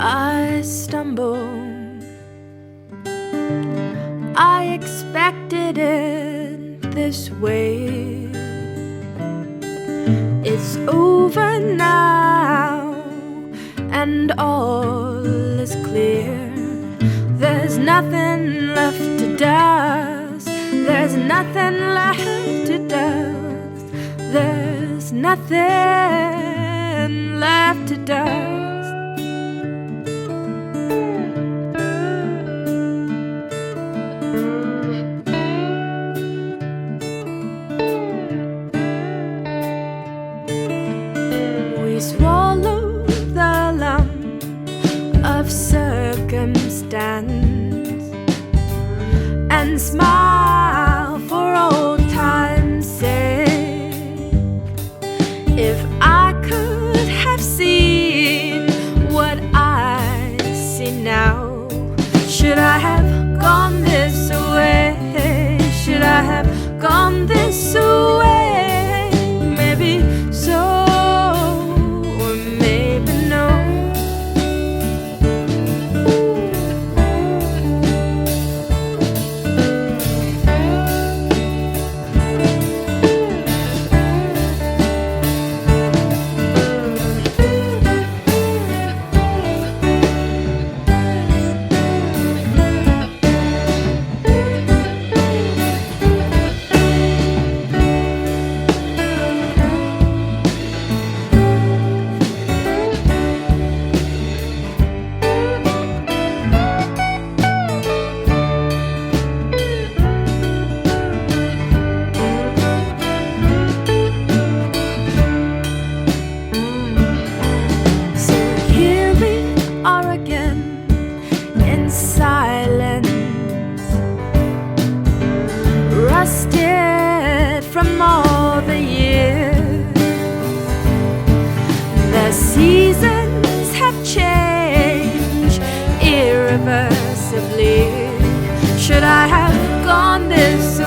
I stumble. I expected it this way. It's over now, and all is clear. There's nothing left to dust. There's nothing left to dust. There's nothing left to dust. We swallow the lump of circumstance and smile for old time's sake. If I could have seen what I see now, should I have gone this way? Should I have gone this way? Maybe so. Rusted from all the years, the seasons have changed irreversibly. Should I have gone this